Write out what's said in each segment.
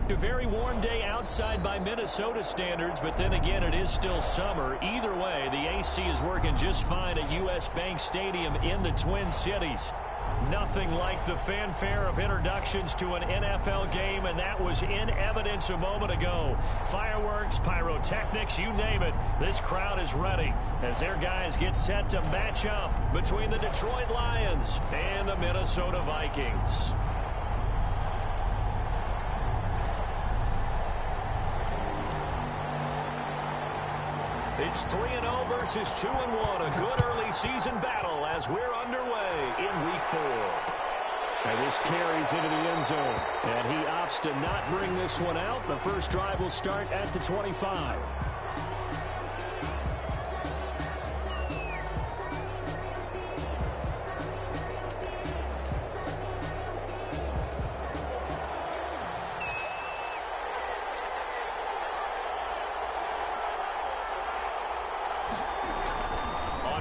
A very warm day outside by Minnesota standards, but then again, it is still summer. Either way, the AC is working just fine at U.S. Bank Stadium in the Twin Cities. Nothing like the fanfare of introductions to an NFL game, and that was in evidence a moment ago. Fireworks, pyrotechnics, you name it. This crowd is ready as their guys get set to match up between the Detroit Lions and the Minnesota Vikings. It's 3-0 versus 2-1. A good early season battle as we're underway in Week 4. And this carries into the end zone. And he opts to not bring this one out. The first drive will start at the 25.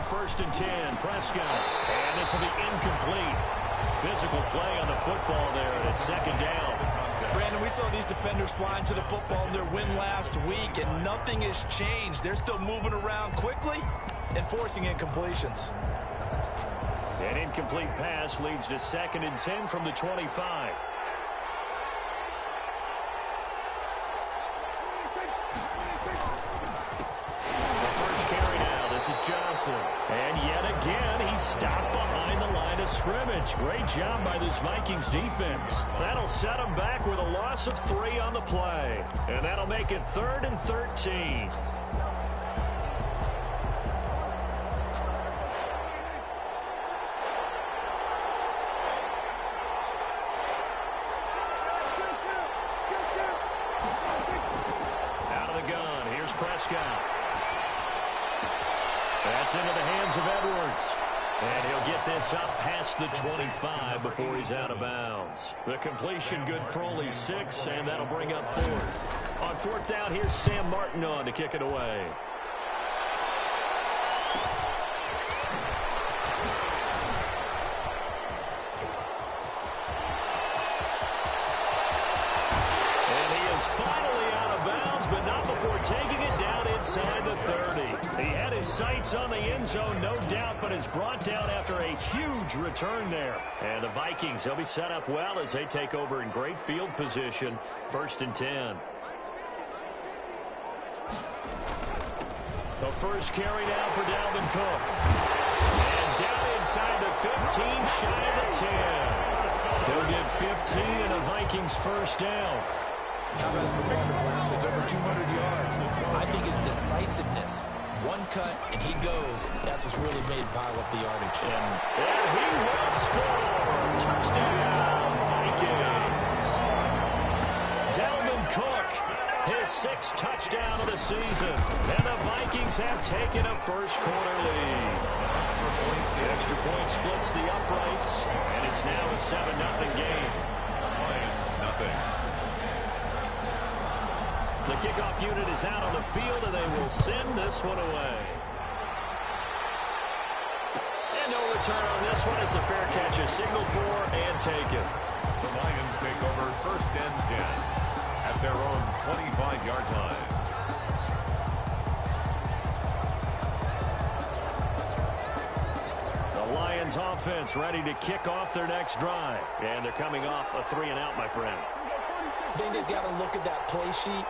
First and 10, Prescott. And this will be incomplete. Physical play on the football there, and it's second down. Brandon, we saw these defenders flying to the football in their win last week, and nothing has changed. They're still moving around quickly and forcing incompletions. An incomplete pass leads to second and 10 from the 25. Johnson. And yet again, he's stopped behind the line of scrimmage. Great job by this Vikings defense. That'll set him back with a loss of 3 on the play. And that'll make it 3rd and 13. Out of the gun, here's Prescott. That's into the hands of Edwards. And he'll get this up past the 25 before he's out of bounds. The completion good for only 6, and that'll bring up 4th. On 4th down, here's Sam Martin on to kick it away. And he is finally out of bounds, but not before taking it down inside the 30. He had his sights on the end zone, no doubt, but is brought down after a huge return there. And the Vikings, they'll be set up well as they take over in great field position. 1st and 10. The first carry now for Dalvin Cook. And down inside the 15, shy of the 10. He'll get 15 and a Vikings first down. How about his performance last week? Over 200 yards. I think his decisiveness. One cut, and he goes. That's what's really made him pile up the yardage. And he will score. Touchdown, Vikings. Dalvin Cook, his 6th touchdown of the season. And the Vikings have taken a first-quarter lead. The extra point splits the uprights, and it's now a 7-0 game. Lions, nothing. The kickoff unit is out on the field, and they will send this one away. And no return on this one as the fair catch is signaled for and taken. The Lions take over 1st and 10 at their own 25-yard line. The Lions offense ready to kick off their next drive. And they're coming off a 3-and-out, my friend. I think they've got to look at that play sheet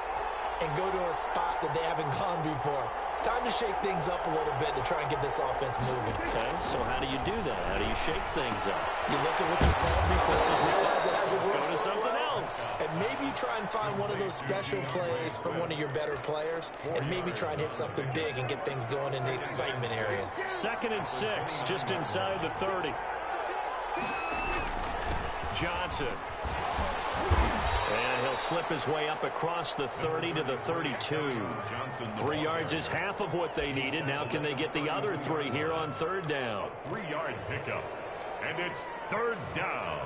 and go to a spot that they haven't gone before. Time to shake things up a little bit to try and get this offense moving. Okay, so how do you do that? How do you shake things up? You look at what you called before, you realize it hasn't worked. Go to something else. And maybe try and find one of those special plays from one of your better players, and maybe try and hit something big and get things going in the excitement area. 2nd and 6, just inside the 30. Johnson. And he'll slip his way up across the 30 to the 32. 3 yards is half of what they needed. Now can they get the other 3 here on 3rd down? 3-yard pickup. And it's 3rd down.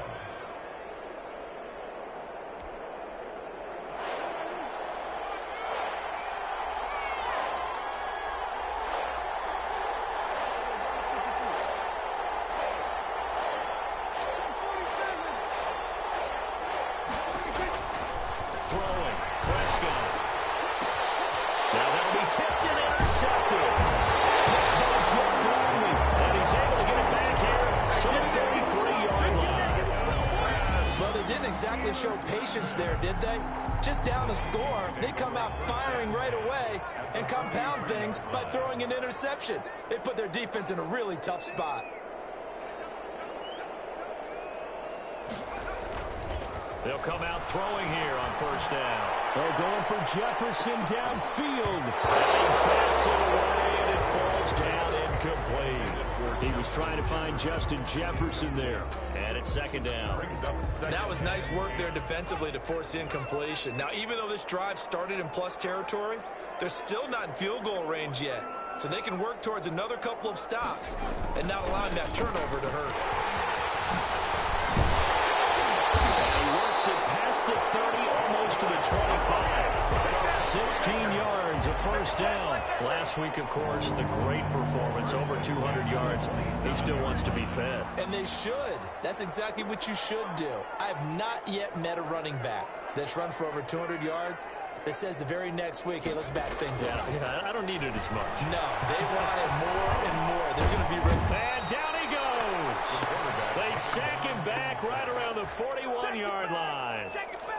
tipped and intercepted. And he's able to get it back here to the 33-yard line. Well, they didn't exactly show patience there, did they? Just down a score, they come out firing right away and compound things by throwing an interception. They put their defense in a really tough spot. They'll come out throwing here on first down. They're going for Jefferson downfield. And he bats it away, and it falls down incomplete. He was trying to find Justin Jefferson there. And it's second down. That was nice work there defensively to force incompletion. Now, even though this drive started in plus territory, they're still not in field goal range yet. So they can work towards another couple of stops and not allowing that turnover to hurt. It past the 30, almost to the 25. 16 yards, a first down. Last week, of course, the great performance, over 200 yards. He still wants to be fed. And they should. That's exactly what you should do. I have not yet met a running back that's run for over 200 yards that says the very next week, hey, let's back things up. Yeah, I don't need it as much. No, they want it more and more. They're going to be ready. And down he goes. They sack him back right around the 41-yard line.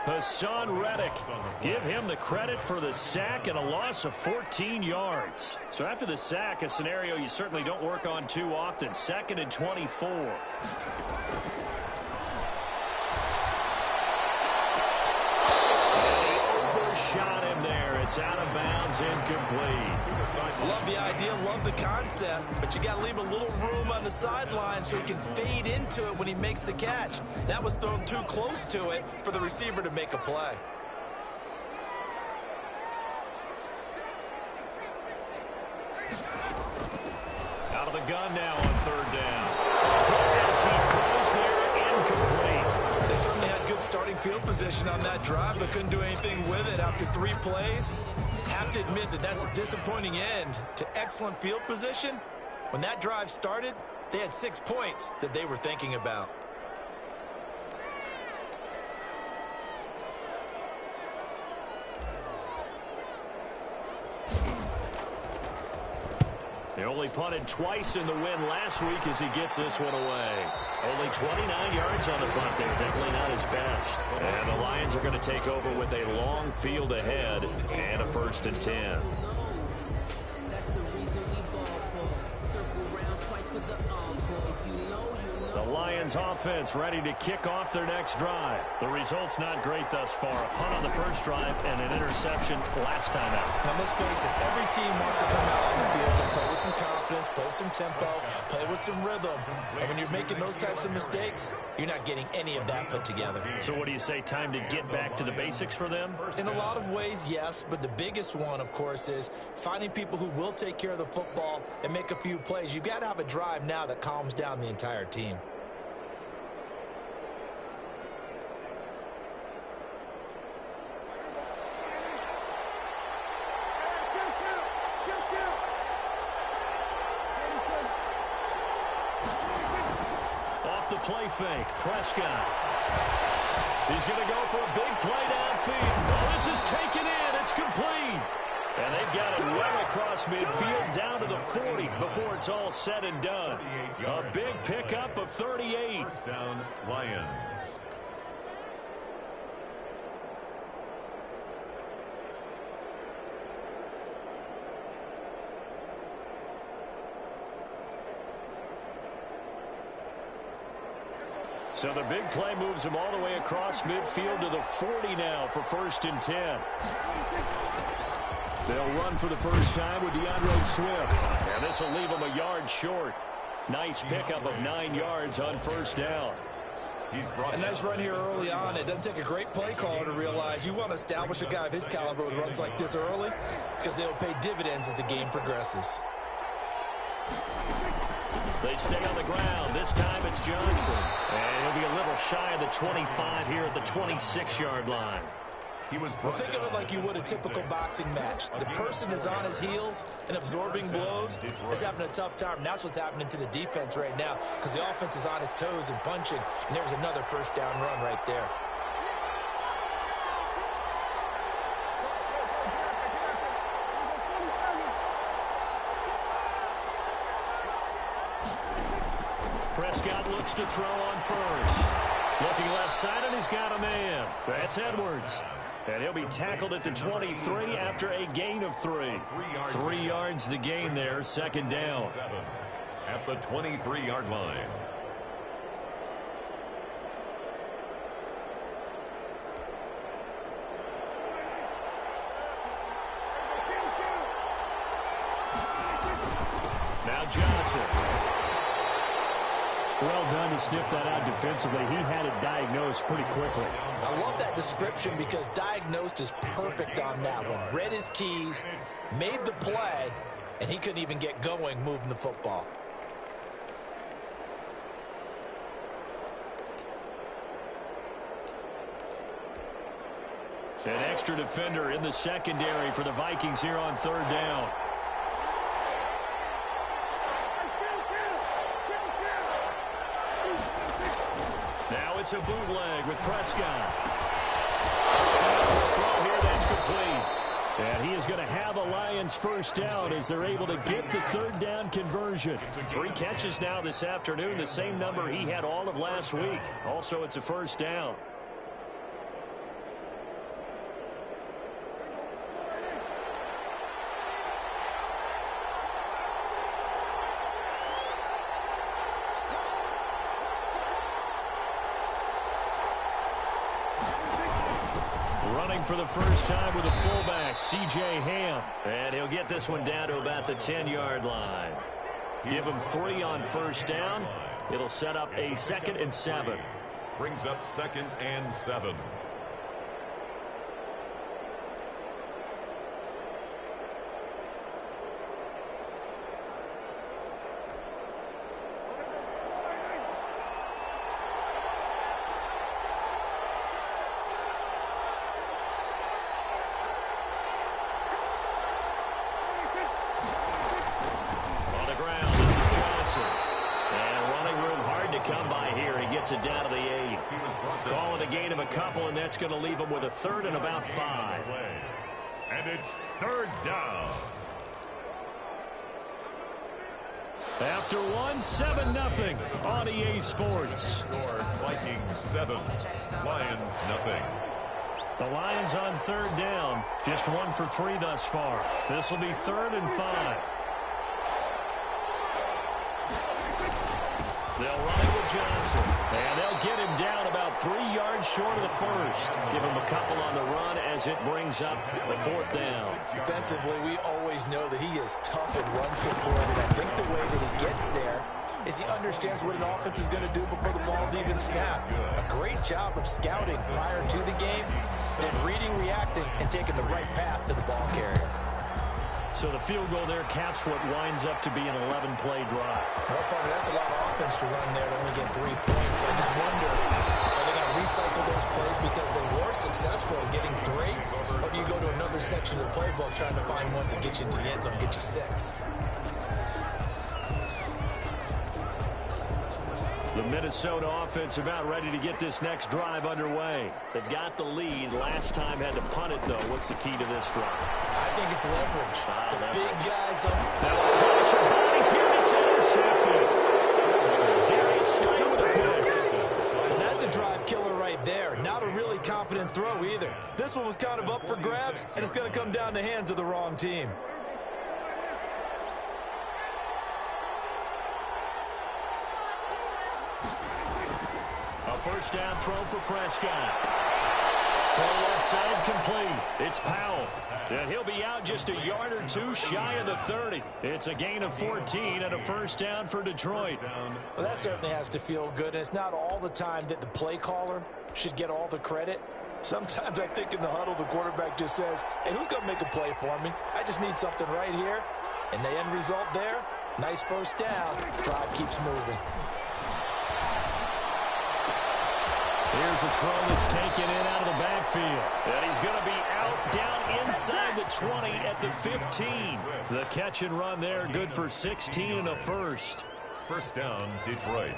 Hassan Reddick. Give him the credit for the sack and a loss of 14 yards. So after the sack, a scenario you certainly don't work on too often. 2nd and 24. Shot him there. It's out of bounds, incomplete. Love the idea, love the concept, but you got to leave a little room on the sideline so he can fade into it when he makes the catch. That was thrown too close to it for the receiver to make a play. Out of the gun now on third down. As he throws there, incomplete. They certainly had good starting field position on that drive, but couldn't do anything with it after 3 plays. Have to admit that that's a disappointing end to excellent field position. When that drive started, they had 6 points that they were thinking about. They only punted twice in the win last week as he gets this one away. Only 29 yards on the punt there. Definitely not his best. And the Lions are going to take over with a long field ahead and a 1st and 10. The Lions offense ready to kick off their next drive. The result's not great thus far. A punt on the first drive and an interception last time out. Now, let's face it, every team wants to come out on the field and play with some confidence, play with some tempo, play with some rhythm. And when you're making those types of mistakes, you're not getting any of that put together. So what do you say, time to get back to the basics for them? In a lot of ways, yes, but the biggest one, of course, is finding people who will take care of the football and make a few plays. You've got to have a drive now that calms down the entire team. Play fake. Prescott. He's going to go for a big play downfield. Oh, this is taken in. It's complete. And they've got it well across midfield down to the 40 before it's all said and done. A big pickup of 38. First down, Lions. So the big play moves him all the way across midfield to the 40 now for 1st and 10. They'll run for the first time with DeAndre Swift. And this will leave him a yard short. Nice pickup of 9 yards on first down. A nice run here early on. It doesn't take a great play caller to realize you want to establish a guy of his caliber with runs like this early because they will pay dividends as the game progresses. They stay on the ground. This time it's Johnson. And he'll be a little shy of the 25 here at the 26-yard line. Well, think of it like you would a typical boxing match. The person is on his heels and absorbing blows is having a tough time. And that's what's happening to the defense right now because the offense is on his toes and punching. And there was another first down run right there. Prescott looks to throw on first. Looking left side, and he's got a man. That's Edwards. And he'll be tackled at the 23 after a gain of 3. 3 yards the gain there, second down. At the 23-yard line. Now Johnson. Well done to sniff that out defensively. He had it diagnosed pretty quickly. I love that description because diagnosed is perfect on that one. Read his keys, made the play, and he couldn't even get going moving the football. An extra defender in the secondary for the Vikings here on third down. Now it's a bootleg with Prescott. Throw here, that's complete. And he is going to have the Lions first down as they're able to get the third down conversion. 3 catches now this afternoon, the same number he had all of last week. Also, it's a first down. For the first time with a fullback, C.J. Ham. And he'll get this one down to about the 10-yard line. Give him 3 on first down. It'll set up a 2nd and 7. Brings up 2nd and 7. It down to the 8. Call it a gain of a couple, and that's going to leave him with a 3rd and about 5. And it's 3rd down. After 7-0 on EA Sports. Score Vikings 7, Lions nothing. The Lions on third down, just 1 for 3 thus far. This will be 3rd and 5. They'll run it with Johnson, and they'll get him down about 3 yards short of the first. Give him a couple on the run as it brings up the 4th down. Defensively, we always know that he is tough and run support, and I think the way that he gets there is he understands what an offense is going to do before the ball's even snapped. A great job of scouting prior to the game, then reading, reacting, and taking the right path to the ball carrier. So the field goal there caps what winds up to be an 11-play drive. Well, partner, that's a lot of offense to run there to only get 3 points. So I just wonder, are they going to recycle those plays because they were successful in getting 3? Or do you go to another section of the playbook trying to find ones that get you into the end zone and get you 6? The Minnesota offense about ready to get this next drive underway. They've got the lead. Last time had to punt it, though. What's the key to this drive? I think it's leverage. The big guys on... That will clash of bodies here. It's intercepted. Darius Slay with a pick. Well, that's a drive killer right there. Not a really confident throw either. This one was kind of up for grabs, and it's going to come down the hands of the wrong team. First down throw for Prescott. Throw left side complete. It's Powell. And he'll be out just a yard or 2 shy of the 30. It's a gain of 14 and a first down for Detroit. Well, that certainly has to feel good. And it's not all the time that the play caller should get all the credit. Sometimes I think in the huddle, the quarterback just says, hey, who's going to make a play for me? I just need something right here. And the end result there, nice first down. Drive keeps moving. Here's a throw that's taken in out of the backfield. And he's going to be out down inside the 20 at the 15. The catch and run there, good for 16 and a first. First down, Detroit.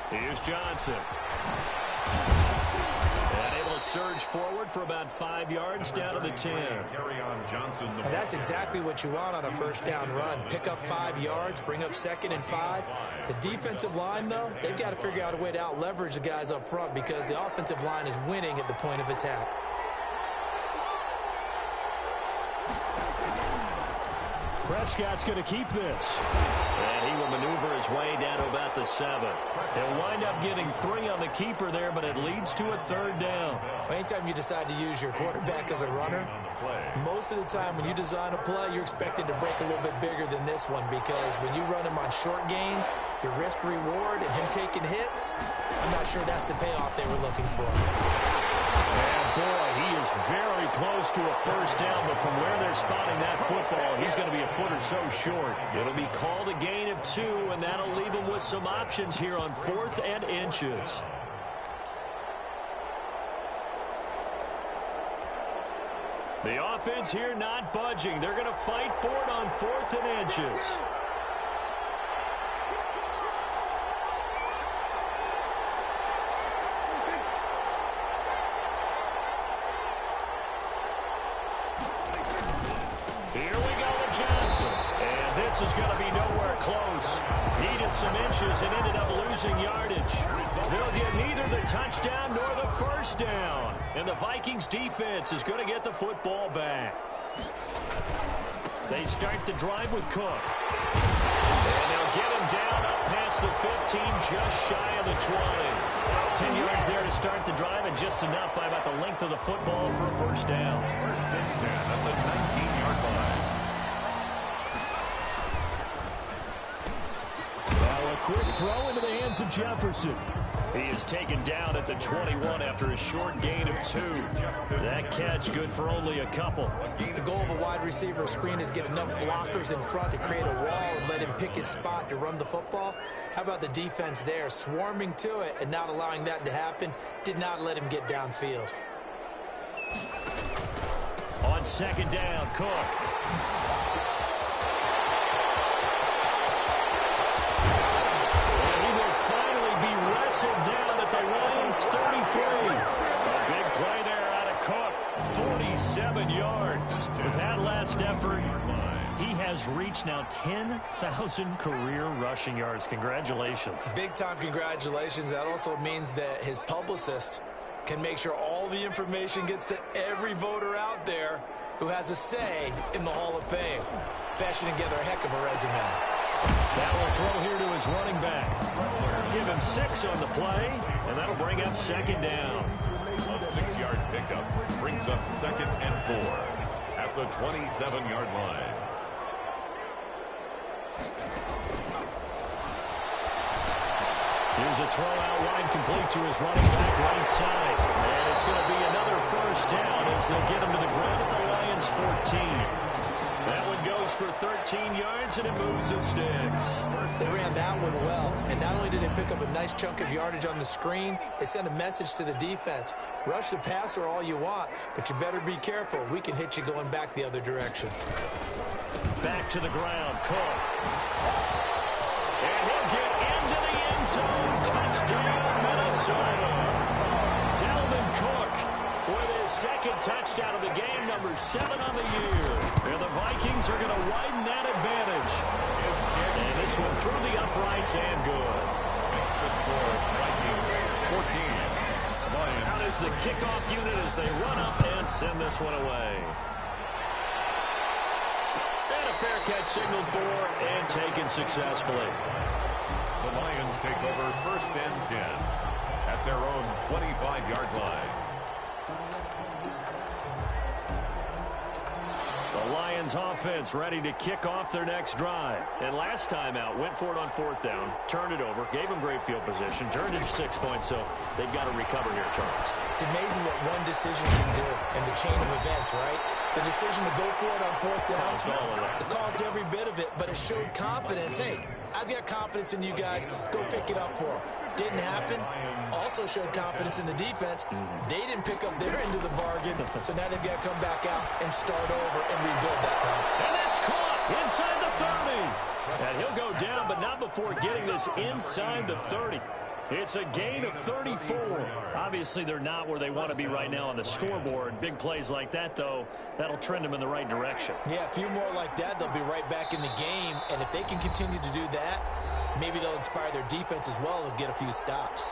Here's Johnson. And able to surge forward for about 5 yards down to the 10. And that's exactly what you want on a first down run. Pick up 5 yards, bring up 2nd and 5. The defensive line, though, they've got to figure out a way to out-leverage the guys up front because the offensive line is winning at the point of attack. Prescott's going to keep this. And he will maneuver his way down to about the 7. He'll wind up getting 3 on the keeper there, but it leads to a 3rd down. Anytime you decide to use your quarterback as a runner, most of the time when you design a play, you're expected to break a little bit bigger than this one because when you run him on short gains, your risk-reward and him taking hits, I'm not sure that's the payoff they were looking for. And boy, he is very close to a 1st down, but from where they're spotting that football, he's going to be a foot or so short. It'll be called a gain of 2, and that'll leave him with some options here on 4th and inches. The offense here not budging. They're going to fight for it on 4th and inches. Here we go with Johnson. And this is going to be nowhere close. Needed some inches and ended up losing yardage. They'll get neither the touchdown nor the 1st down. And the Vikings defense is going to get the football back. They start the drive with Cook. And they'll get him down up past the 15, just shy of the 20. 10 yards there to start the drive, and just enough by about the length of the football for a 1st down. 1st and 10 at the 19-yard line. Now a quick throw into the hands of Jefferson. He is taken down at the 21 after a short gain of 2. That catch good for only a couple. The goal of a wide receiver screen is get enough blockers in front to create a wall and let him pick his spot to run the football. How about the defense there, swarming to it and not allowing that to happen? Did not let him get downfield. On 2nd down, Cook. Down at the Lions 33. A big play there out of Cook. 47 yards. With that last effort, he has reached now 10,000 career rushing yards. Congratulations. Big-time congratulations. That also means that his publicist can make sure all the information gets to every voter out there who has a say in the Hall of Fame. Fashioning together a heck of a resume. That will throw here to his running back. Give him 6 on the play, and that'll bring up 2nd down. A 6-yard pickup brings up 2nd and 4 at the 27-yard line. Here's a throw out wide, complete to his running back right side. And it's going to be another 1st down as they'll get him to the ground at the Lions 14. That one goes for 13 yards, and it moves the sticks. They ran that one well, and not only did they pick up a nice chunk of yardage on the screen, they sent a message to the defense. Rush the passer all you want, but you better be careful. We can hit you going back the other direction. Back to the ground, Cook. And he'll get into the end zone. Touchdown, Minnesota. Dalvin Cook with his 2nd touchdown of the game, number 7 on the year. And the Vikings are going to widen that advantage. And this one through the uprights and good. Makes the score Vikings 14. Lions. Out is the kickoff unit as they run up and send this one away. And a fair catch signaled for and taken successfully. The Lions take over 1st and 10 at their own 25-yard line. The Lions offense ready to kick off their next drive. And last time out, went for it on 4th down, turned it over, gave them great field position, turned it to 6 points, so they've got to recover here, Charles. It's amazing what one decision can do in the chain of events, right? The decision to go for it on 4th down, Caused all of that. it caused every bit of it, but it showed confidence. Hey, I've got confidence in you guys. Go pick it up for them. Didn't happen. Also showed confidence in the defense. They didn't pick up their end of the bargain, so now they've got to come back out and start over and rebuild that confidence. And that's caught inside the 30. And he'll go down, but not before getting this inside the 30. It's a gain of 34. Obviously, they're not where they want to be right now on the scoreboard. Big plays like that, though, that'll trend them in the right direction. Yeah, a few more like that, they'll be right back in the game. And if they can continue to do that, maybe they'll inspire their defense as well. They'll get a few stops.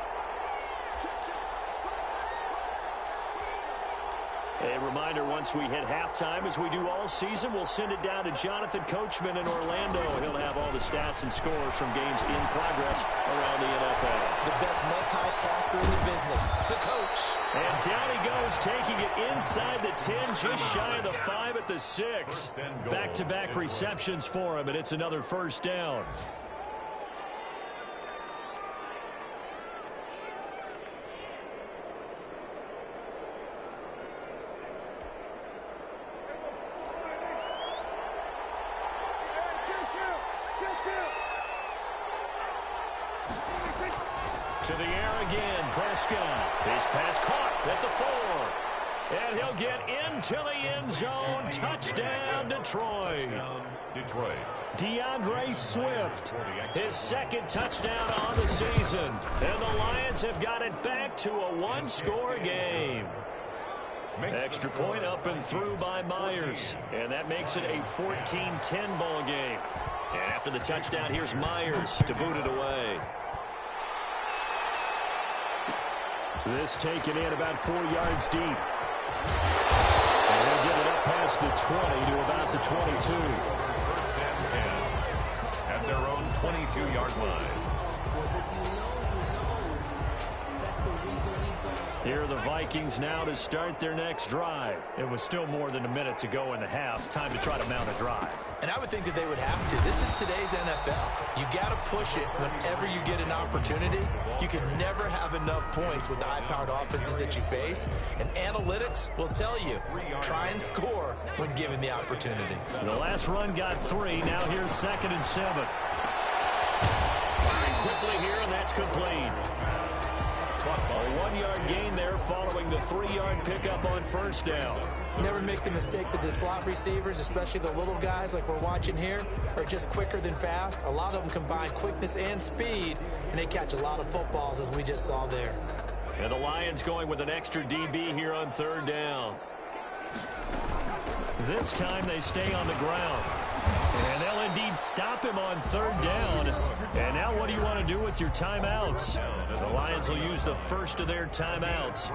A reminder, once we hit halftime, as we do all season, we'll send it down to Jonathan Coachman in Orlando. He'll have all the stats and scores from games in progress around the NFL. The best multitasker in the business, the coach. And down he goes, taking it inside the 10, just shy of the 5 at the 6. Back-to-back receptions for him, and it's another first down. To the air again, Prescott. His pass caught at the 4. And he'll get into the end zone. Touchdown, Detroit. DeAndre Swift, his second touchdown on the season. And the Lions have got it back to a one-score game. Extra point up and through by Myers. And that makes it a 14-10 ball game. And after the touchdown, here's Myers to boot it away. This taken in about 4 yards deep. And he'll get it up past the 20 to about the 22. First and 10 at their own 22-yard line. Here are the Vikings now to start their next drive. It was still more than a minute to go in the half. Time to try to mount a drive. And I would think that they would have to. This is today's NFL. You got to push it whenever you get an opportunity. You can never have enough points with the high-powered offenses that you face. And analytics will tell you, try and score when given the opportunity. The last run got 3. Now here's 2nd and 7. Firing quickly here, and that's complete. A 1-yard gain there following the 3-yard pickup on first down. Never make the mistake that the slot receivers, especially the little guys like we're watching here, are just quicker than fast. A lot of them combine quickness and speed, and they catch a lot of footballs, as we just saw there. And the Lions going with an extra DB here on 3rd down. This time they stay on the ground. And they'll indeed stop him on 3rd down. And now what do you want to do with your timeouts? The Lions will use the first of their timeouts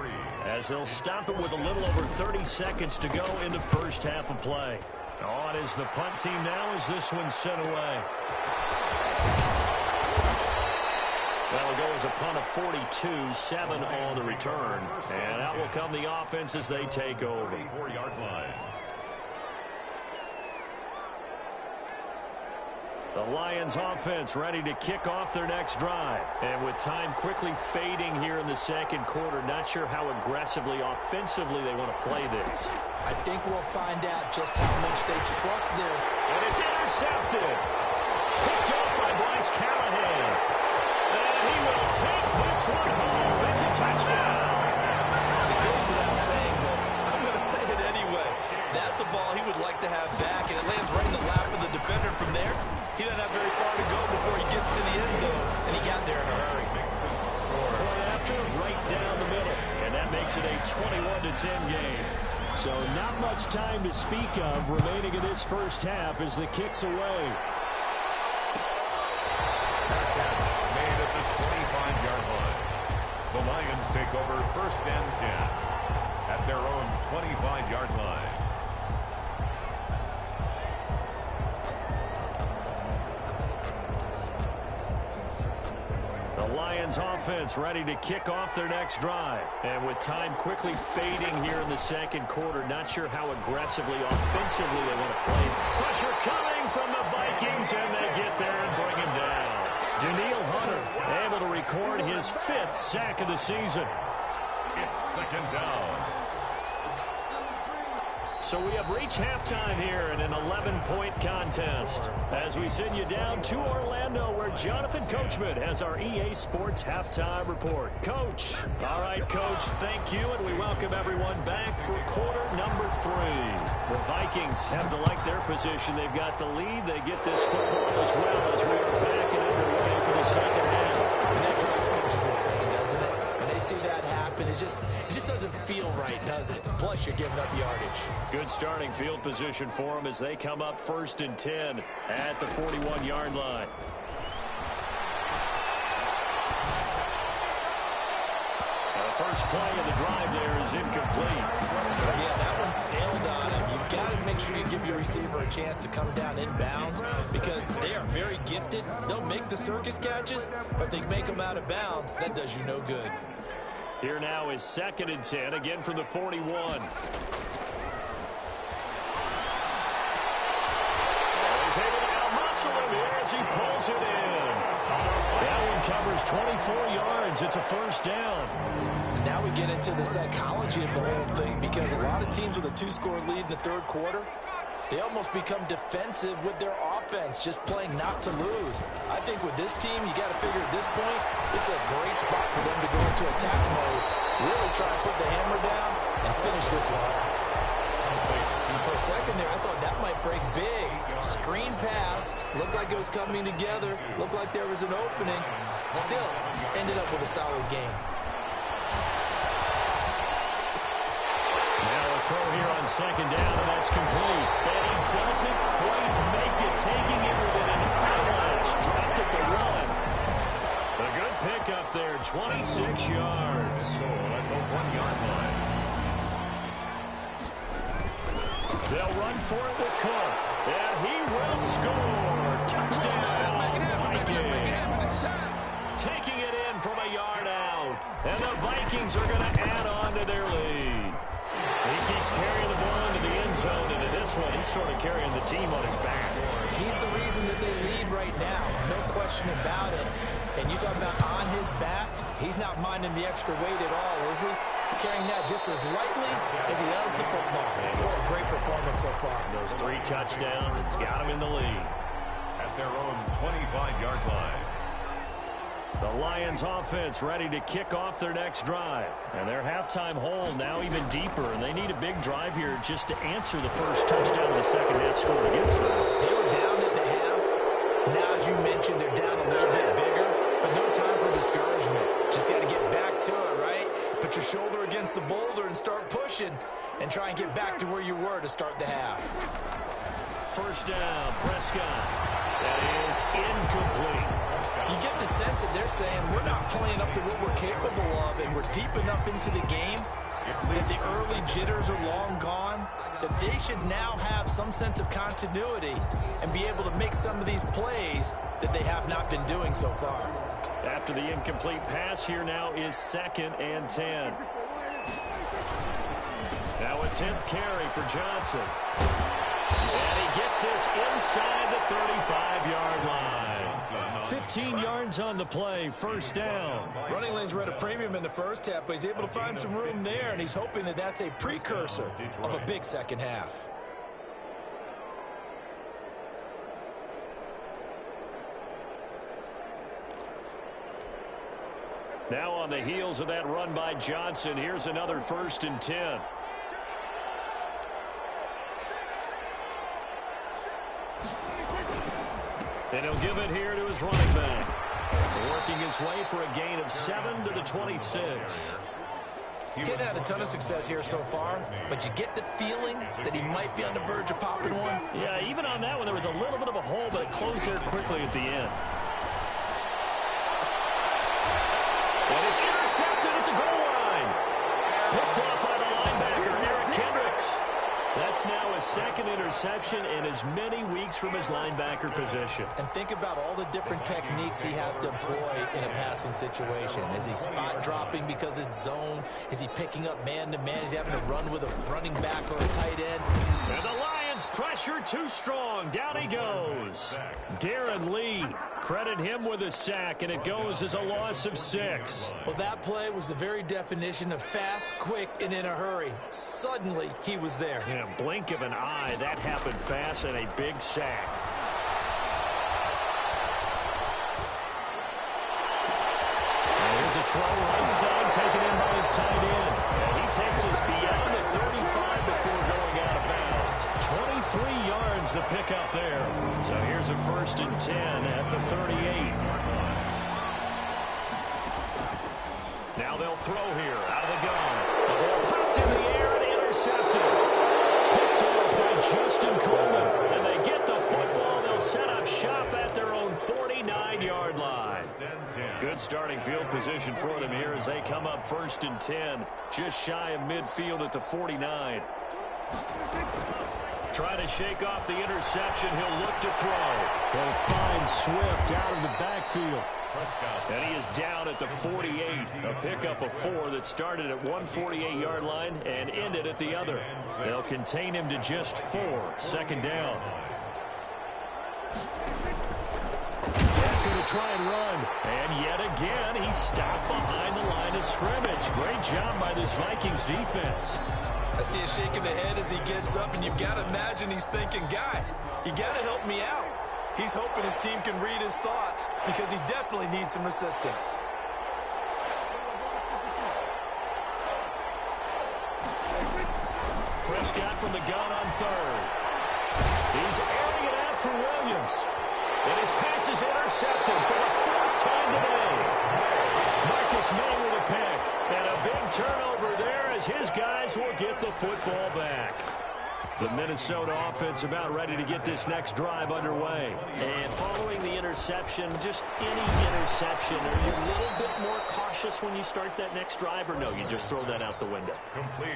as they'll stop it with a little over 30 seconds to go in the first half of play. On is the punt team now as this one's sent away. That'll go as a punt of 42, 7 on the return. And out will come the offense as they take over. 4-yard line. The Lions offense ready to kick off their next drive. And with time quickly fading here in the second quarter, not sure how aggressively, offensively they want to play this. I think we'll find out just how much they trust their... And it's intercepted. Picked off by Bryce Callahan. And he will take this one home. It's a touchdown. It goes without saying, but I'm going to say it anyway. That's a ball he would like to have back, and it lands right in the lap of the defender from there. He doesn't have very far to go before he gets to the end zone, and he got there in a hurry. Point after, right down the middle, and that makes it a 21-10 game. So not much time to speak of remaining in this first half as the kick's away. Catch made at the 25-yard line. The Lions take over 1st and 10 at their own 25-yard line. The Lions offense ready to kick off their next drive. And with time quickly fading here in the second quarter, not sure how aggressively, offensively they want to play. Pressure coming from the Vikings, and they get there and bring him down. Daniil Hunter able to record his 5th sack of the season. It's 2nd down. So we have reached halftime here in an 11-point contest as we send you down to Orlando where Jonathan Coachman has our EA Sports Halftime Report. Coach. All right, Coach, thank you, and we welcome everyone back for quarter number 3. The Vikings have to like their position. They've got the lead. They get this football as well as we are back and underway for the second half. And that drives coaches insane. It just doesn't feel right, does it? Plus, you're giving up yardage. Good starting field position for them as they come up 1st and 10 at the 41-yard line. The first play of the drive there is incomplete. Yeah, that one sailed on him. You've got to make sure you give your receiver a chance to come down inbounds because they are very gifted. They'll make the circus catches, but they make them out of bounds. That does you no good. Here now is 2nd and 10, again from the 41. He's able to out-muscle him here as he pulls it in. That one covers 24 yards. It's a first down. And now we get into the psychology of the whole thing because a lot of teams with a 2-score lead in the third quarter, they almost become defensive with their offense, just playing not to lose. I think with this team, you got to figure at this point, this is a great spot for them to go into attack mode, really try to put the hammer down and finish this one off. For a second there, I thought that might break big. Screen pass, looked like it was coming together, looked like there was an opening. Still, ended up with a solid game. Now a throw here on 2nd down, and that's complete. And he doesn't quite make it, taking it with an avalanche. Dropped at the 1. A good pickup there, 26 yards. So at the 1-yard line. They'll run for it with Cook. And he will score. Touchdown, Vikings. Taking it in from a yard out. And the Vikings are going to add on to their lead. He keeps carrying the ball into the end zone. And in this one, he's sort of carrying the team on his back. He's the reason that they lead right now. No question about it. And you talk about on his back, he's not minding the extra weight at all, is he? Carrying that just as lightly as he does the football. What a great performance so far. Those 3 touchdowns, it's got him in the lead. At their own 25-yard line. The Lions offense ready to kick off their next drive. And their halftime hole now even deeper. And they need a big drive here just to answer the first touchdown of the second half scored against them. They were down at the half. Now, as you mentioned, they're down a little bit bigger. But no time for discouragement. Just got to get back to it, right? Put your shoulder against the boulder and start pushing and try and get back to where you were to start the half. First down, Prescott. That is incomplete. You get the sense that they're saying we're not playing up to what we're capable of and we're deep enough into the game that the early jitters are long gone, that they should now have some sense of continuity and be able to make some of these plays that they have not been doing so far. After the incomplete pass, here now is 2nd and 10. Now a 10th carry for Johnson. And he gets this inside the 35-yard line. 15 yards on the play, first down. Running lanes were at a premium in the first half, but he's able to find some room there, and he's hoping that that's a precursor of a big second half. Now on the heels of that run by Johnson, here's another 1st and 10. And he'll give it here to his running back. Working his way for a gain of 7 to the 26. Getting had a ton of success here so far, but you get the feeling that he might be on the verge of popping one. Yeah, even on that one, there was a little bit of a hole, but it closed there quickly at the end. And it's intercepted at the goal line. Picked up by the linebacker, Eric Kendricks. That's now his 2nd interception in as many weeks from his linebacker position. And think about all the different techniques he has to employ in a passing situation. Is he spot dropping because it's zone? Is he picking up man-to-man? Is he having to run with a running back or a tight end? And the Lions pressure too strong. Down he goes. Darren Lee, credit him with a sack, and it goes as a loss of 6. Well, that play was the very definition of fast, quick, and in a hurry. Suddenly, he was there. In a blink of an eye, that happened fast, and a big sack. And here's a throw right side, taken in by his tight end. And he takes us beyond the 35 before going out of bounds. 23 yards the pickup there. So here's a 1st and 10 at the 38. Now they'll throw here out of the gun. The ball popped in the air and intercepted. Picked off by Justin Coleman. And they get the football. They'll set up shop at their own 49-yard line. Good starting field position for them here as they come up 1st and 10. Just shy of midfield at the 49. Trying to shake off the interception. He'll look to throw. He'll find Swift out of the backfield. And he is down at the 48. A pickup of 4 that started at one 48-yard line and ended at the other. They'll contain him to just 4. 2nd down. Dak going to try and run. And yet again, he's stopped behind the line of scrimmage. Great job by this Vikings defense. I see a shake of the head as he gets up, and you've got to imagine he's thinking, guys, you got to help me out. He's hoping his team can read his thoughts because he definitely needs some assistance. Prescott from the gun on 3rd. He's airing it out for Williams. And his pass is intercepted for the 4th time today. Marcus May with a pick. And a big turnover there as his guys will get the football back. The Minnesota offense about ready to get this next drive underway. And following the interception, just any interception, are you a little bit more cautious when you start that next drive, or no, you just throw that out the window?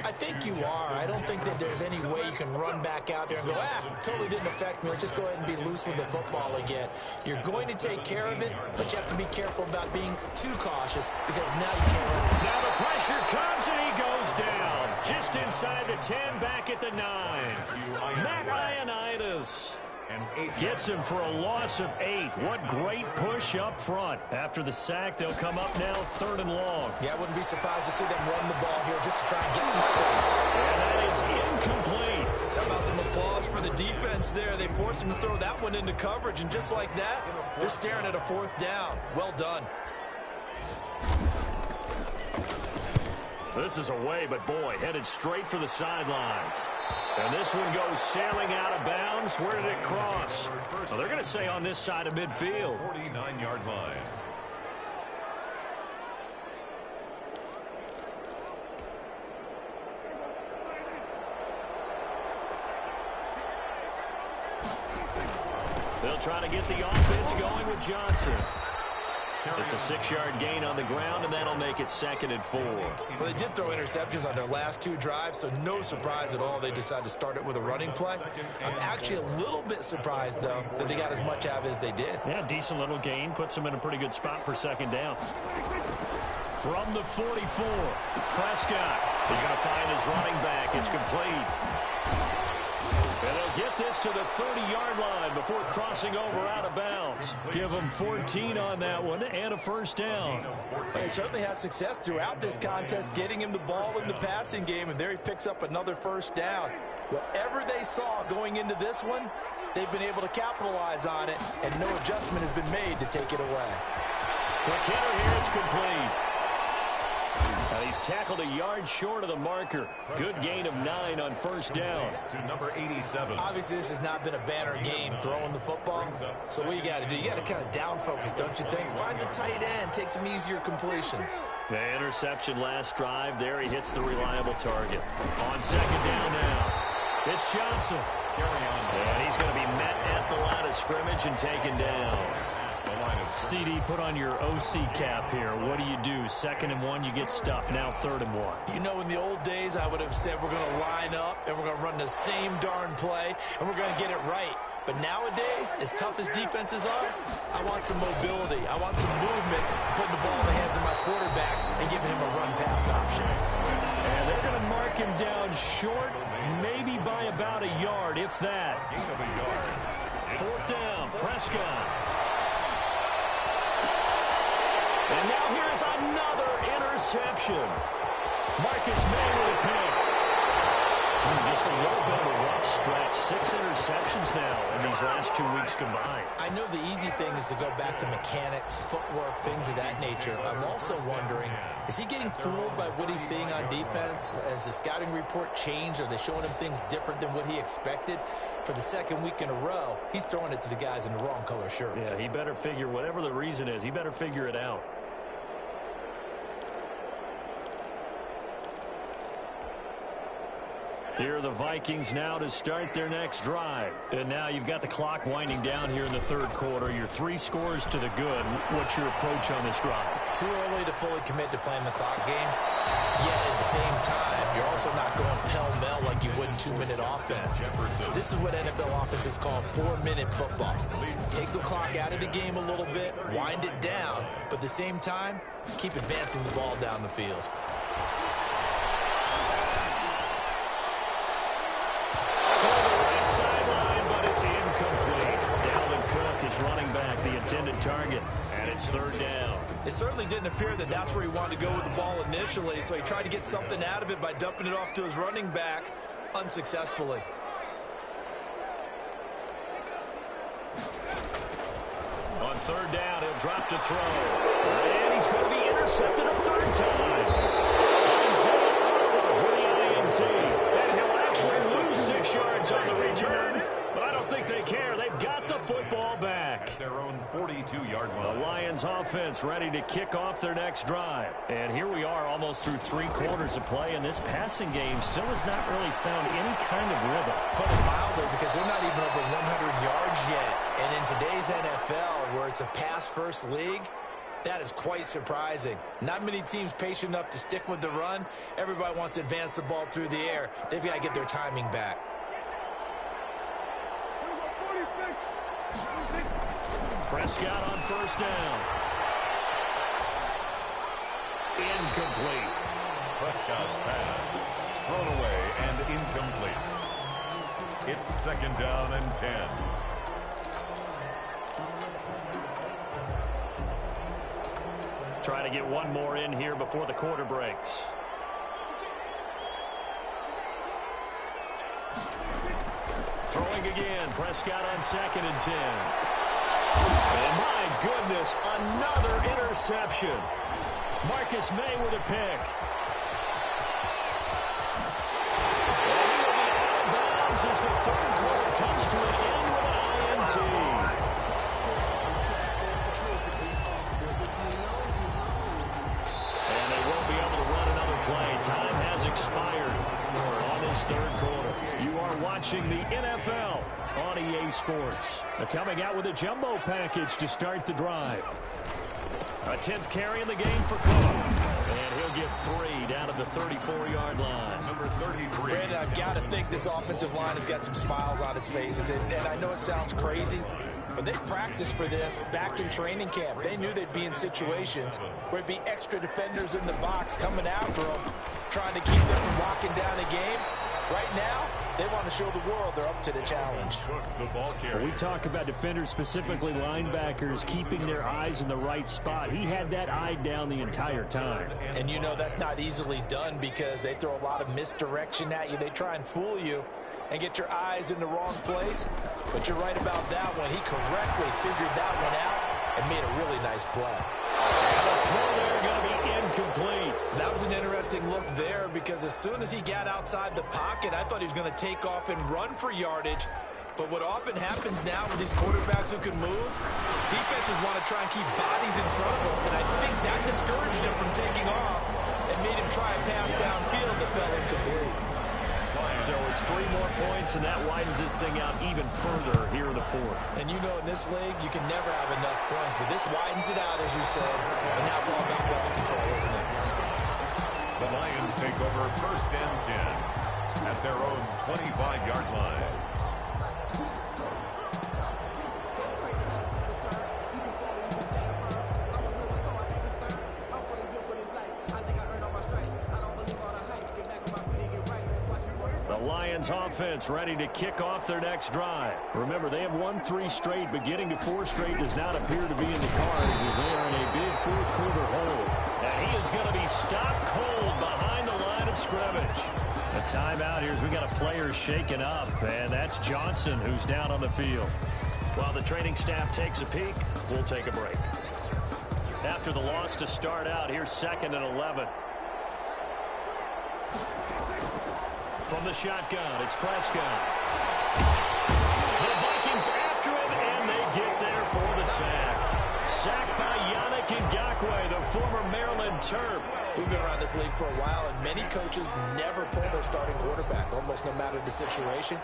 I think you are. I don't think that there's any way you can run back out there and go, totally didn't affect me. Let's just go ahead and be loose with the football again. You're going to take care of it, but you have to be careful about being too cautious because now you can't run. Now the pressure comes and he goes down. Just inside the 10, back at the 9. Matt Ioannidis gets him for a loss of 8. What great push up front. After the sack, they'll come up now 3rd and long. Yeah, I wouldn't be surprised to see them run the ball here just to try and get some space. And that is incomplete. How about some applause for the defense there? They forced him to throw that one into coverage, and just like that, they're staring at a 4th down. Well done. This is away, but boy, headed straight for the sidelines. And this one goes sailing out of bounds. Where did it cross? Well, they're going to say on this side of midfield. 49-yard line. They'll try to get the offense going with Johnson. It's a 6-yard gain on the ground, and that'll make it 2nd and 4. Well, they did throw interceptions on their last 2 drives, so no surprise at all they decided to start it with a running play. I'm actually a little bit surprised, though, that they got as much out of it as they did. Yeah, decent little gain. Puts them in a pretty good spot for 2nd down. From the 44, Prescott is going to find his running back. It's complete. And they'll get this to the 30-yard line before crossing over out of bounds. Give them 14 on that one and a 1st down. They certainly had success throughout this contest, getting him the ball in the passing game, and there he picks up another 1st down. Whatever they saw going into this one, they've been able to capitalize on it, and no adjustment has been made to take it away. Quick hitter here, it's complete. And he's tackled a yard short of the marker. Good gain of 9 on 1st down. To number 87. Obviously, this has not been a banner game throwing the football. So what you got to do, you got to kind of down focus, don't you think? Find the tight end, take some easier completions. The interception last drive. There he hits the reliable target. On 2nd down now. It's Johnson. And he's going to be met at the line of scrimmage and taken down. CD, put on your OC cap here. What do you do? 2nd and 1, you get stuffed. Now 3rd and 1. You know, in the old days, I would have said we're going to line up and we're going to run the same darn play and we're going to get it right. But nowadays, as tough as defenses are, I want some mobility. I want some movement, putting the ball in the hands of my quarterback and giving him a run-pass option. And they're going to mark him down short, maybe by about a yard, if that. 4th down, Prescott. And now here's another interception. Marcus May with a pick. Just a little bit of a rough stretch. 6 interceptions now in these last 2 weeks combined. I know the easy thing is to go back to mechanics, footwork, things of that nature. I'm also wondering, is he getting fooled by what he's seeing on defense? Has the scouting report changed? Are they showing him things different than what he expected? For the 2nd week in a row, he's throwing it to the guys in the wrong color shirts. Yeah, he better figure, whatever the reason is, he better figure it out. Here are the Vikings now to start their next drive. And now you've got the clock winding down here in the third quarter. You're 3 scores to the good. What's your approach on this drive? Too early to fully commit to playing the clock game. Yet at the same time, you're also not going pell-mell like you would in 2-minute offense. This is what NFL offenses call 4-minute football. Take the clock out of the game a little bit, wind it down, but at the same time, keep advancing the ball down the field. Running back, the intended target, and it's third down. It certainly didn't appear that that's where he wanted to go with the ball initially, so he tried to get something out of it by dumping it off to his running back unsuccessfully. On third down, he'll drop to throw, and he's going to be intercepted a third time. With the INT, and he'll actually lose 6 yards on the return, but I don't think they care. They've got the football back. At their own 42-yard line. The Lions offense ready to kick off their next drive. And here we are almost through 3 quarters of play, and this passing game still has not really found any kind of rhythm. Put it mildly, because they're not even over 100 yards yet. And in today's NFL, where it's a pass-first league, that is quite surprising. Not many teams patient enough to stick with the run. Everybody wants to advance the ball through the air. They've got to get their timing back. Prescott on first down. Incomplete. Prescott's pass thrown away and incomplete. It's second down and 10. Trying to get one more in here before the quarter breaks. Throwing again. Prescott on second and 10. And my goodness, another interception. Marcus May with a pick. And he will be out of bounds as the third quarter comes to an end with an INT. And they won't be able to run another play. Time has expired on this third quarter. You are watching the NFL on EA Sports. They're coming out with a jumbo package to start the drive. A 10th carry in the game for Cook. And he'll get 3 down at the 34-yard line. Number 33. Brandon, I've got to think this offensive line has got some smiles on its faces. And I know it sounds crazy, but they practiced for this back in training camp. They knew they'd be in situations where there'd be extra defenders in the box coming after them, trying to keep them from walking down a game. Right now, they want to show the world they're up to the challenge. We talk about defenders, specifically linebackers, keeping their eyes in the right spot. He had that eye down the entire time. And you know that's not easily done because they throw a lot of misdirection at you. They try and fool you and get your eyes in the wrong place. But you're right about that one. He correctly figured that one out and made a really nice play. And the throw there going to be incomplete. That was an interesting look there because as soon as he got outside the pocket, I thought he was going to take off and run for yardage. But what often happens now with these quarterbacks who can move, defenses want to try and keep bodies in front of them, and I think that discouraged him from taking off and made him try a pass downfield that fell incomplete. So it's 3 more points, and that widens this thing out even further here in the fourth. And you know in this league, you can never have enough points, but this widens it out, as you said, and now it's all about ball control, isn't it? The Lions take over first and 10 at their own 25-yard line. Lions offense ready to kick off their next drive. Remember, they have won 3 straight, but getting to 4 straight does not appear to be in the cards as they are in a big fourth quarter hole. And he is going to be stopped cold behind the line of scrimmage. A timeout here as we got a player shaken up, and that's Johnson who's down on the field. While the training staff takes a peek, we'll take a break. After the loss to start out, here's 2nd and 11. From the shotgun, it's Prescott. The Vikings after him, and they get there for the sack. Sacked by Yannick Ngakoue, the former Maryland Terp. We've been around this league for a while, and many coaches never pull their starting quarterback, almost no matter the situation.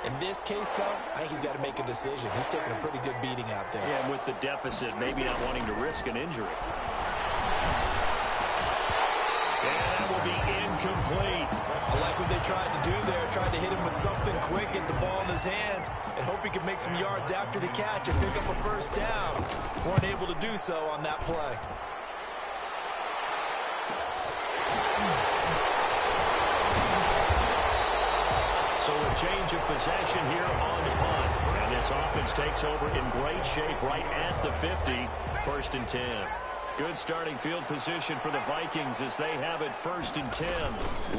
In this case, though, I think he's got to make a decision. He's taking a pretty good beating out there. Yeah, and with the deficit, maybe not wanting to risk an injury. And that will be incomplete. I like what they tried to do there. Tried to hit him with something quick, get the ball in his hands, and hope he could make some yards after the catch and pick up a first down. Weren't able to do so on that play. So a change of possession here on the punt. And this offense takes over in great shape right at the 50. 1st and 10. Good starting field position for the Vikings as they have it 1st and 10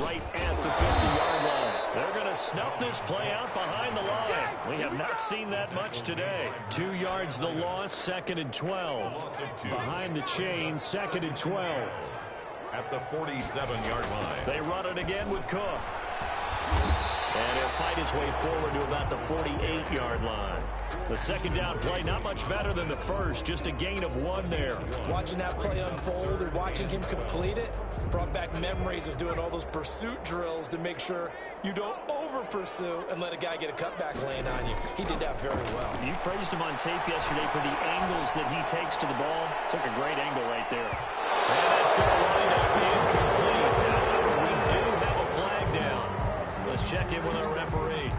right at the 50-yard line. They're going to snuff this play out behind the line. We have not seen that much today. 2 yards the loss, 2nd and 12. Behind the chain, 2nd and 12. At the 47-yard line. They run it again with Cook. And he'll fight his way forward to about the 48-yard line. The 2nd down play, not much better than the first, just a gain of 1 there. Watching that play unfold and watching him complete it brought back memories of doing all those pursuit drills to make sure you don't over-pursue and let a guy get a cutback lane on you. He did that very well. You praised him on tape yesterday for the angles that he takes to the ball. Took a great angle right there. And that's going to wind up incomplete. However, we do have a flag down. Let's check in with our referee.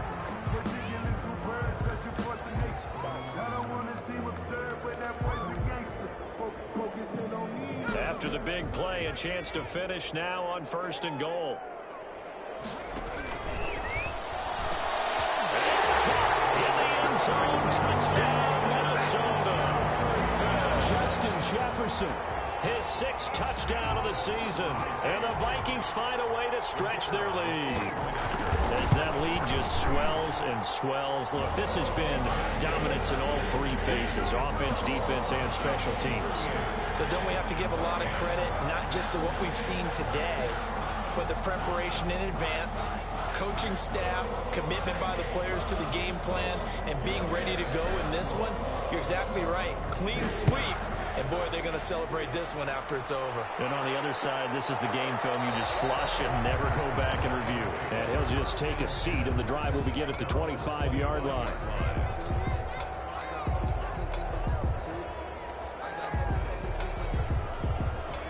After the big play, a chance to finish now on 1st and goal. It's caught in the end zone. Touchdown, Minnesota. Justin Jefferson, his 6th touchdown of the season. And the Vikings find a way to stretch their lead. As that lead just swells and swells. Look, this has been dominance in all 3 phases, offense, defense, and special teams. So don't we have to give a lot of credit, not just to what we've seen today, but the preparation in advance, coaching staff, commitment by the players to the game plan, and being ready to go in this one? You're exactly right. Clean sweep. And, boy, they're going to celebrate this one after it's over. And on the other side, this is the game film you just flush and never go back and review. And he'll just take a seat, and the drive will begin at the 25-yard line.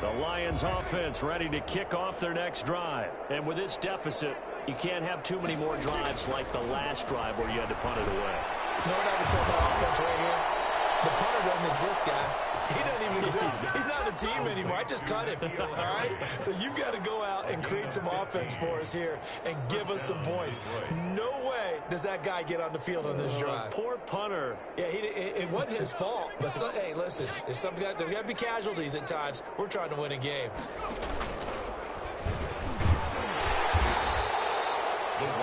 The Lions offense ready to kick off their next drive. And with this deficit, you can't have too many more drives like the last drive where you had to punt it away. You know what I would tell that offense right here? The punter doesn't exist, guys. He doesn't even exist. He's not a team anymore. I just cut him, all right? So you've got to go out and create some offense for us here and give us some points. No way does that guy get on the field on this drive. Poor punter. Yeah, it wasn't his fault. But, hey, listen, there's got to be casualties at times. We're trying to win a game.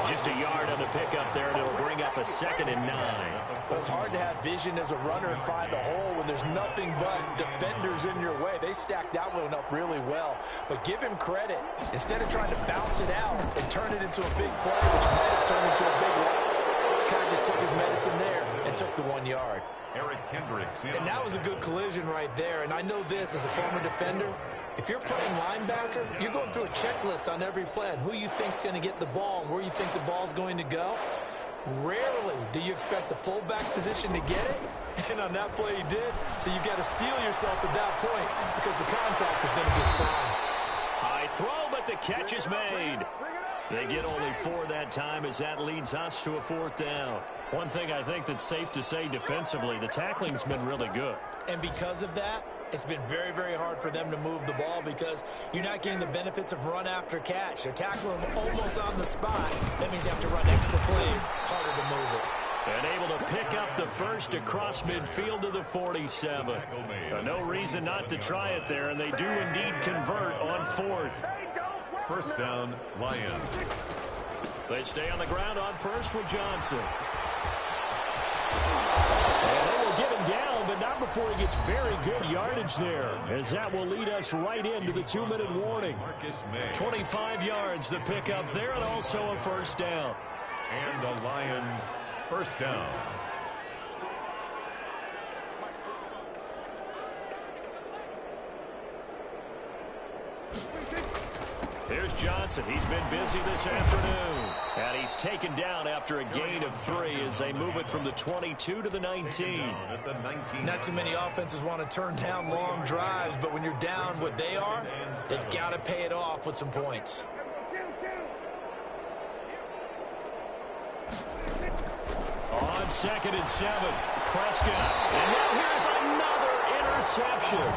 Just a yard on the pickup there, and it'll bring up a 2nd and 9. Well, it's hard to have vision as a runner and find a hole when there's nothing but defenders in your way. They stacked that one up really well. But give him credit. Instead of trying to bounce it out and turn it into a big play, which might have turned into a big loss, kind of just took his medicine there and took the 1 yard. Eric Kendricks. And that was a good collision right there. And I know this as a former defender. If you're playing linebacker, you're going through a checklist on every play and who you think's going to get the ball and where you think the ball's going to go. Rarely do you expect the fullback position to get it. And on that play he did. So you got to steel yourself at that point because the contact is going to be strong. High throw, but the catch is made. They get only 4 that time as that leads us to a 4th down. One thing I think that's safe to say defensively, the tackling's been really good. And because of that, it's been very, very hard for them to move the ball because you're not getting the benefits of run after catch. They're tackling them almost on the spot. That means you have to run extra plays, harder to move it. And able to pick up the first across midfield to the 47. No reason not to try it there, and they do indeed convert on 4th. 1st down, Lions. They stay on the ground on 1st with Johnson. And they will get him down, but not before he gets very good yardage there, as that will lead us right into the 2-minute warning. 25 yards the pickup there, and also a 1st down. And the Lions 1st down. Here's Johnson. He's been busy this afternoon. And he's taken down after a gain of 3 as they move it from the 22 to the 19. Not too many offenses want to turn down long drives, but when you're down what they are, they've got to pay it off with some points. On 2nd and 7, Prescott. And now here's another interception.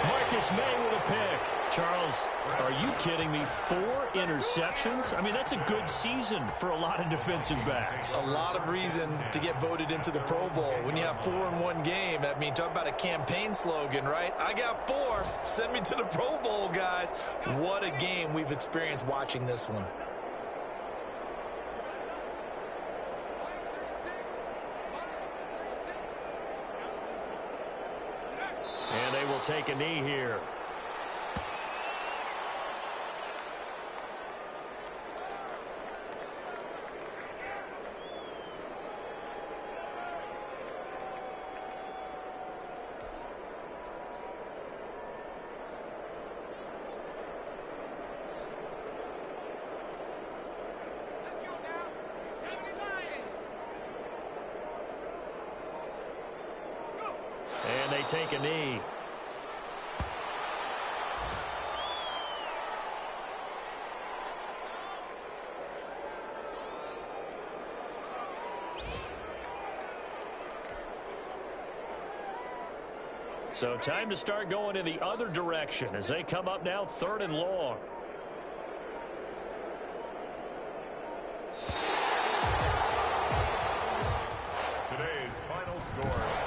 Marcus May with a pick. Charles, are you kidding me? 4 interceptions? I mean, that's a good season for a lot of defensive backs. A lot of reason to get voted into the Pro Bowl. When you have 4 in one game, I mean, talk about a campaign slogan, right? I got 4. Send me to the Pro Bowl, guys. What a game we've experienced watching this one. And they will take a knee here. And they take a knee. So time to start going in the other direction as they come up now 3rd and long. Today's final score.